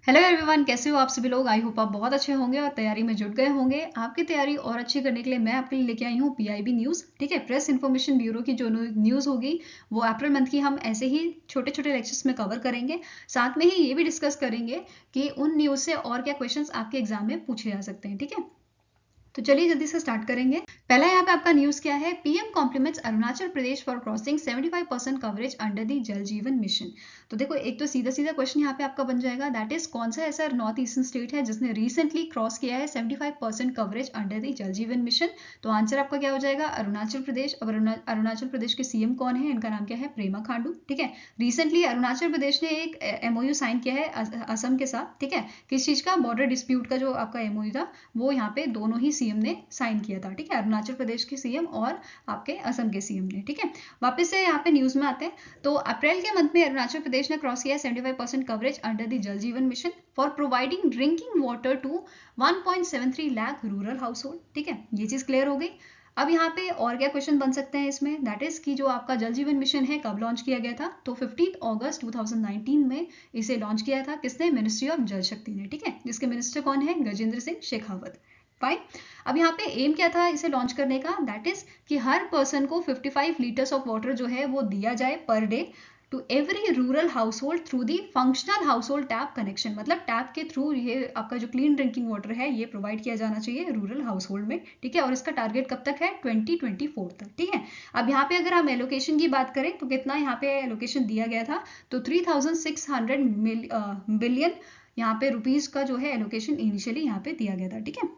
Hello everyone, कैसे हो आप सभी लोग। आई होप आप बहुत अच्छे होंगे और तैयारी में जुट गए होंगे। आपकी तैयारी और अच्छी करने के लिए मैं आपके लिए लेके आई हूँ पीआईबी न्यूज़। ठीक है, प्रेस इन्फॉर्मेशन ब्यूरो की जो न्यूज़ होगी वो अप्रैल मंथ की हम ऐसे ही छोटे छोटे लेक्चर्स में कवर करेंगे। साथ में ही ये भी डिस्कस करेंगे कि उन न्यूज़ से और क्या क्वेश्चंस आपके एग्जाम में पूछे जा सकते हैं। ठीक है, तो चलिए जल्दी से स्टार्ट करेंगे। पहला यहाँ पे आपका न्यूज क्या है, PM compliments Arunachal Pradesh for crossing 75% coverage under the Jal Jeevan mission. तो देखो, एक तो सीधा सीधा क्वेश्चन यहाँ पे आपका बन जाएगा, दैट इज कौन सा ऐसा नॉर्थ ईस्टर्न स्टेट है जिसने रिसेंटली क्रॉस किया है 75% coverage under the Jal Jeevan mission. तो आंसर आपका क्या हो जाएगा, अरुणाचल प्रदेश। अब अरुणाचल प्रदेश के सीएम कौन है, इनका नाम क्या है, प्रेमा खांडू। ठीक है, रिसेंटली अरुणाचल प्रदेश ने एक एमओयू साइन किया है असम के साथ। ठीक है, किस चीज का, बॉर्डर डिस्प्यूट का जो आपका एमओयू था वो यहाँ पे दोनों ही सीएम ने साइन किया था। ठीक है, अरुणाचल प्रदेश के सीएम और आपके असम के सीएम ने। ठीक है, वापस से यहाँ पे न्यूज में आते हैं। तो अप्रैल के मंथ में अरुणाचल प्रदेश ने क्रॉस किया 75% coverage under the Jal Jeevan mission for providing drinking water to 1.73 lakh rural household. ठीक है, ये चीज क्लियर हो गई। अब यहाँ पे और क्या क्वेश्चन बन सकते हैं इसमें, दैट इज कि जो आपका जल जीवन मिशन है कब लॉन्च किया गया था, तो 15 अगस्त 2019 में इसे लॉन्च किया था। किसने, मिनिस्ट्री ऑफ जल शक्ति ने। ठीक है, जिसके मिनिस्टर कौन है, गजेंद्र सिंह शेखावत। फाइन। अब यहाँ पे एम क्या था इसे लॉन्च करने का, दैट इज कि हर पर्सन को 55 लीटर्स ऑफ वाटर जो है वो दिया जाए per day to every rural household through the functional household tap connection. मतलब टैप के थ्रू ये आपका जो क्लीन ड्रिंकिंग वाटर है ये प्रोवाइड किया जाना चाहिए रूरल हाउस होल्ड में। ठीक है, और इसका टारगेट कब तक है, 2024 तक। ठीक है, अब यहाँ पे अगर हम एलोकेशन की बात करें तो कितना यहाँ पे एलोकेशन दिया गया था, तो 3600 बिलियन यहाँ पे रुपीज का जो है एलोकेशन इनिशियली यहाँ पे दिया गया था। ठीक है,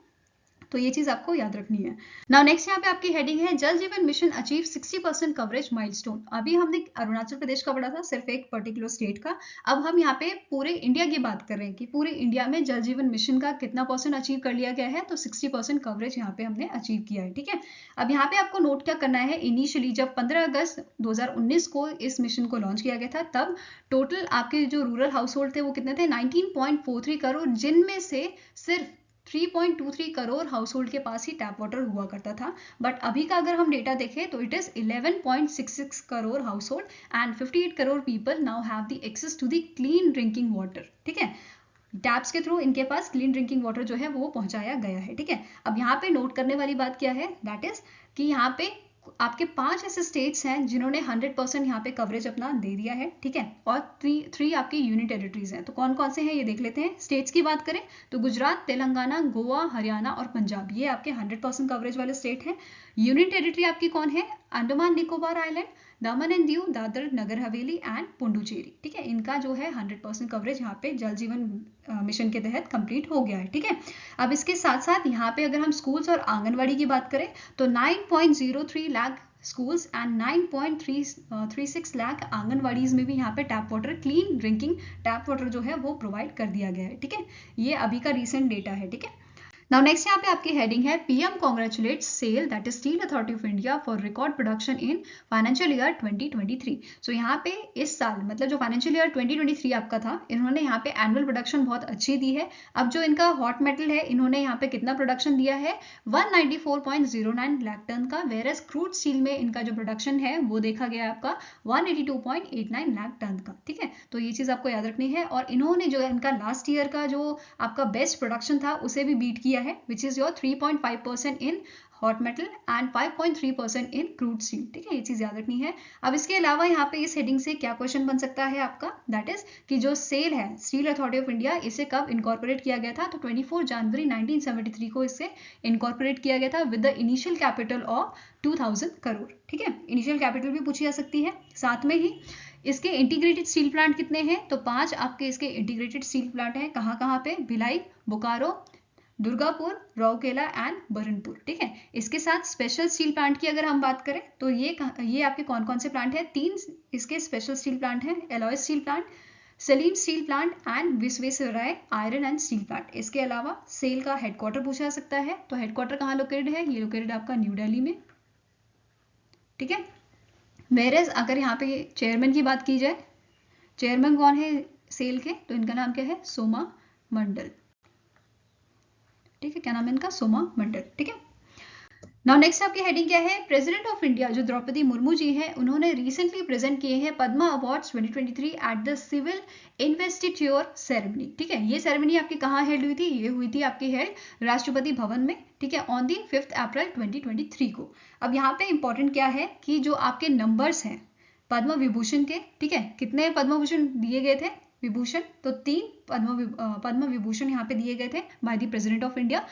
तो ये चीज आपको याद रखनी है। नाउ नेक्स्ट यहाँ पे आपकी हेडिंग है, जल Jeevan mission achieve 60% coverage milestone. अभी हमने अरुणाचल प्रदेश का पढ़ा था, सिर्फ एक पर्टिकुलर स्टेट का। अब हम यहाँ पे पूरे इंडिया की बात कर रहे हैं कि पूरे इंडिया में जल जीवन मिशन का कितना परसेंट अचीव कर लिया गया है, तो 60% कवरेज यहाँ पे हमने अचीव किया है। ठीक है, अब यहाँ पे आपको नोट क्या करना है, इनिशियली जब 15 अगस्त 2019 को इस मिशन को लॉन्च किया गया था, तब टोटल आपके जो रूरल हाउस होल्ड थे वो कितने थे, 19.43 करोड़, जिनमें से सिर्फ 3.23 करोड़ हाउस होल्ड के पास ही टैप वाटर हुआ करता था। बट अभी का अगर हम डेटा देखें तो it is 11.66 crore household and 58 crore people now have the access to the clean drinking water. ठीक है, टैप्स के थ्रू इनके पास क्लीन ड्रिंकिंग वाटर जो है वो पहुंचाया गया है। ठीक है, अब यहाँ पे नोट करने वाली बात क्या है, दैट इज कि यहाँ पे आपके 5 ऐसे स्टेट्स हैं जिन्होंने 100% यहाँ पे कवरेज अपना दे दिया है। ठीक है, और थ्री आपकी यूनियन टेरिटरीज हैं। तो कौन कौन से हैं ये देख लेते हैं। स्टेट्स की बात करें तो गुजरात, तेलंगाना, गोवा, हरियाणा और पंजाब, ये आपके 100% कवरेज वाले स्टेट हैं। यूनियन टेरिटरी आपकी कौन है, Andaman Nicobar island, Daman and Diu, Dadar Nagar Haveli and Puducherry. ठीक है, इनका जो है 100% कवरेज यहाँ पे जल जीवन मिशन के तहत कंप्लीट हो गया है। ठीक है, अब इसके साथ साथ यहाँ पे अगर हम स्कूल्स और आंगनवाड़ी की बात करें तो 9.03 लाख स्कूल्स एंड 9.36 लाख आंगनवाड़ीज में भी यहाँ पे tap water, clean drinking tap water जो है वो प्रोवाइड कर दिया गया है। ठीक है, ये अभी का रिसेंट डेटा है। ठीक है, नाउ नेक्स्ट यहाँ पे आपकी हेडिंग है, PM congratulates SAIL that is Steel Authority of India for record production in financial year 2023। So यहाँ पे इस साल मतलब जो फाइनेंशियल ईयर 2023 आपका था, इन्होंने यहाँ पे एनुअल प्रोडक्शन बहुत अच्छी दी है। अब जो इनका हॉट मेटल है, इन्होंने यहाँ पे कितना प्रोडक्शन दिया है, 194.09 लाख टन का, वेरस क्रूड स्टील में इनका जो प्रोडक्शन है वो देखा गया आपका 182.89 लाख टन का। ठीक है, तो ये चीज आपको याद रखनी है। और इन्होंने जो है इनका लास्ट ईयर का जो आपका बेस्ट प्रोडक्शन था उसे भी बीट किया है, which is your 3.5% in hot metal and 5.3% in crude steel. ठीक है, ये चीज याद रखनी है। अब इसके अलावा यहाँ पे इस हेडिंग से क्या क्वेश्चन बन सकता है आपका, दैट इज कि जो सेल है स्टील अथॉरिटी ऑफ इंडिया, इसे कब इनकॉर्पोरेट किया गया था, तो 24 जनवरी 1973 को इसे इनकॉर्पोरेट किया गया था with the initial capital of 2000 crore. ठीक है, इनिशियल कैपिटल भी पूछी जा सकती है। साथ में ही इसके इंटीग्रेटेड स्टील प्लांट कितने हैं, तो 5 आपके इसके इंटीग्रेटेड स्टील प्लांट हैं। कहाँ कहाँ पे, भिलाई, बोकारो, दुर्गापुर, राउरकेला एंड बरनपुर। ठीक है, इसके साथ स्पेशल स्टील प्लांट की अगर हम बात करें तो ये आपके कौन कौन से प्लांट हैं, 3 इसके स्पेशल स्टील प्लांट हैं, alloy steel plant, Salem steel plant and Visvesvaraya iron and steel plant. इसके अलावा सेल का हेडक्वार्टर पूछा जा सकता है, तो हेडक्वार्टर कहाँ लोकेटेड है, ये लोकेटेड आपका न्यू दिल्ली में। ठीक है, वेरेज अगर यहाँ पे चेयरमैन की बात की जाए, चेयरमैन कौन है सेल के, तो इनका नाम क्या है, सोमा मंडल। ठीक है, क्या नाम है इनका, सोमा मंडल। ठीक है, नाउ नेक्स्ट आपकी हेडिंग क्या है? प्रेसिडेंट ऑफ इंडिया जो द्रौपदी मुर्मू जी हैं, उन्होंने रिसेंटली प्रेजेंट किए हैं Padma awards 2023 at the civil investiture ceremony. ठीक है, ये सेरेमनी आपकी कहाँ हेल्ड हुई थी? ये हुई थी आपकी हेल्ड राष्ट्रपति भवन में, ठीक है, ऑन दी 5 अप्रैल 2023 को। अब यहाँ पे इंपॉर्टेंट क्या है कि जो आपके नंबर्स हैं पद्म विभूषण के, ठीक है, कितने पद्म भूषण दिए गए थे? विभूषण, तो 3 पद्म विभूषण यहाँ पे दिए गए थे by the president of India.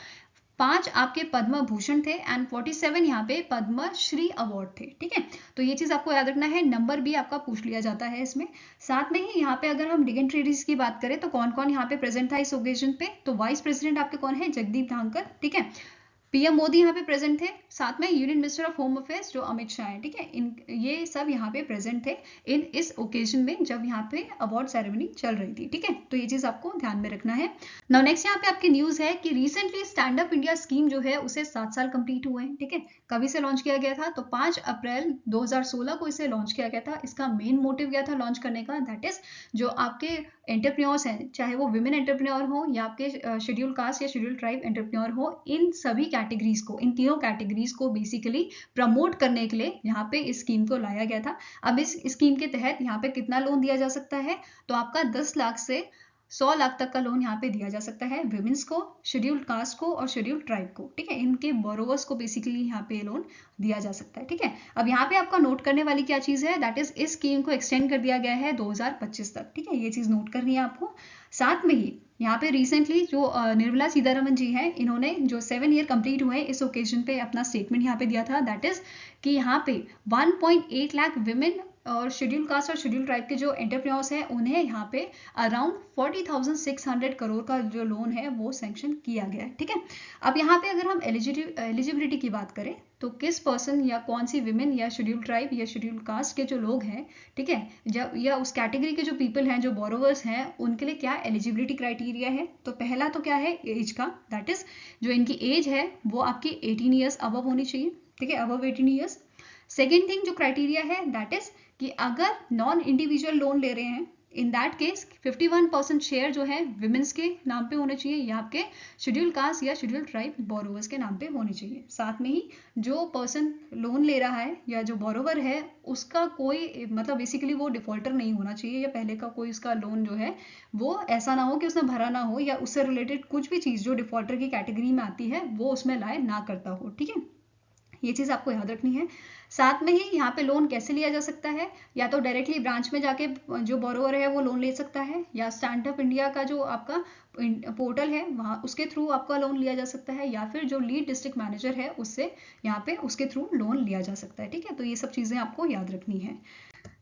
5 आपके पद्म भूषण थे एंड 47 यहाँ पे पद्म श्री अवार्ड थे। ठीक है, तो ये चीज आपको याद रखना है, नंबर भी आपका पूछ लिया जाता है इसमें। साथ में ही यहाँ पे अगर हम डिग्निटरीज की बात करें तो कौन कौन यहाँ पे प्रेजेंट था इस ओकेजन पे? तो वाइस प्रेसिडेंट आपके कौन है? जगदीप धांकर, ठीक है। पीएम मोदी यहाँ पे प्रेजेंट थे, साथ में union minister of home affairs जो अमित शाह है, ठीक है, इन ये सब यहाँ पे प्रेजेंट थे इन इस ओकेजन में जब यहाँ पे अवार्ड सेरेमनी चल रही थी। ठीक है, तो ये चीज आपको ध्यान में रखना है। नाउ नेक्स्ट यहाँ पे आपकी न्यूज है कि recently stand up India scheme जो है उसे 7 साल कंप्लीट हुए हैं। ठीक है, कभी से लॉन्च किया गया था? तो 5 अप्रैल 2016 को इसे लॉन्च किया गया था। इसका मेन मोटिव क्या था लॉन्च करने का? दैट इज जो आपके एंटरप्रेन्योर्स हैं, चाहे वो विमेन एंटरप्रेन्योर हो या आपके शेड्यूल कास्ट या शेड्यूल ट्राइब एंटरप्रेन्योर हो, इन सभी कैटेगरीज को, इन तीनों कैटेगरीज को बेसिकली प्रमोट करने के लिए यहाँ पे इस स्कीम को लाया गया था। अब इस स्कीम के तहत यहाँ पे कितना लोन दिया जा सकता है? तो आपका 10 लाख से 100 लाख तक का लोन यहाँ पे दिया जा सकता है विमेंस को, शेड्यूल्ड कास्ट को और शेड्यूल्ड ट्राइब को। ठीक है, इनके बोरोवर्स को बेसिकली यहाँ पे लोन दिया जा सकता है। ठीक है, अब यहाँ पे आपका नोट करने वाली क्या चीज है? दैट इज इस स्कीम को एक्सटेंड कर दिया गया है 2025 तक। ठीक है, ये चीज नोट करनी है आपको। साथ में ही यहाँ पे रिसेंटली जो निर्मला सीतारमन जी हैं, इन्होंने जो 7 ईयर कंप्लीट हुए इस ओकेजन पे अपना स्टेटमेंट यहाँ पे दिया था। दैट इज कि यहाँ पे 1.8 लाख विमेन और शेड्यूल कास्ट और शेड्यूल ट्राइब के जो एंटरप्रेन्योर्स हैं उन्हें यहाँ पे अराउंड 40,600 करोड़ का जो लोन है वो सैंक्शन किया गया है। ठीक है, अब यहाँ पे अगर हम एलिजिबिलिटी की बात करें तो किस पर्सन या कौन सी विमेन या शेड्यूल ट्राइब या शेड्यूल कास्ट के जो लोग हैं, ठीक है, जब या उस कैटेगरी के जो पीपल हैं, जो बोरोवर्स हैं, उनके लिए क्या एलिजिबिलिटी क्राइटेरिया है? तो पहला तो क्या है? एज का, दैट इज जो इनकी एज है वो आपकी 18 ईयर्स अबव होनी चाहिए। ठीक है, अबव 18 ईयर्स। सेकेंड थिंग जो क्राइटेरिया है दैट इज कि अगर नॉन इंडिविजुअल लोन ले रहे हैं, इन दैट केस 51% शेयर जो है विमेंस के नाम पे होने चाहिए या आपके शेड्यूल कास्ट या शेड्यूल ट्राइब बोरोवर्स के नाम पे होनी चाहिए। साथ में ही जो पर्सन लोन ले रहा है या जो बोरोवर है उसका कोई मतलब बेसिकली वो डिफॉल्टर नहीं होना चाहिए, या पहले का कोई उसका लोन जो है वो ऐसा ना हो कि उसने भरा ना हो, या उससे रिलेटेड कुछ भी चीज जो डिफॉल्टर की कैटेगरी में आती है वो उसमें लाए ना करता हो। ठीक है, ये चीज आपको याद रखनी है। साथ में ही यहाँ पे लोन कैसे लिया जा सकता है? या तो डायरेक्टली ब्रांच में जाके जो बोरोवर है वो लोन ले सकता है, या स्टैंड अप इंडिया का जो आपका पोर्टल है वहाँ उसके थ्रू आपका लोन लिया जा सकता है, या फिर जो लीड डिस्ट्रिक्ट मैनेजर है उससे यहाँ पे उसके थ्रू लोन लिया जा सकता है। ठीक है, तो ये सब चीजें आपको याद रखनी है।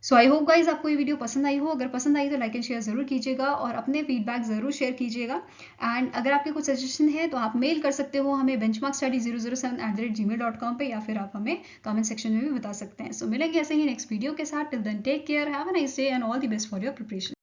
सो आई होप गाइज आपको ये वीडियो पसंद आई हो। अगर पसंद आई तो लाइक एंड शेयर जरूर कीजिएगा और अपने फीडबैक जरूर शेयर कीजिएगा। एंड अगर आपके कुछ सजेशन है तो आप मेल कर सकते हो हमें benchmarkstudy007@gmail.com पे, या फिर आप हमें कमेंट सेक्शन में भी बता सकते हैं। सो मिलेंगे ऐसे ही नेक्स्ट वीडियो के साथ। Till then take care, have a nice day and all the best for your preparation.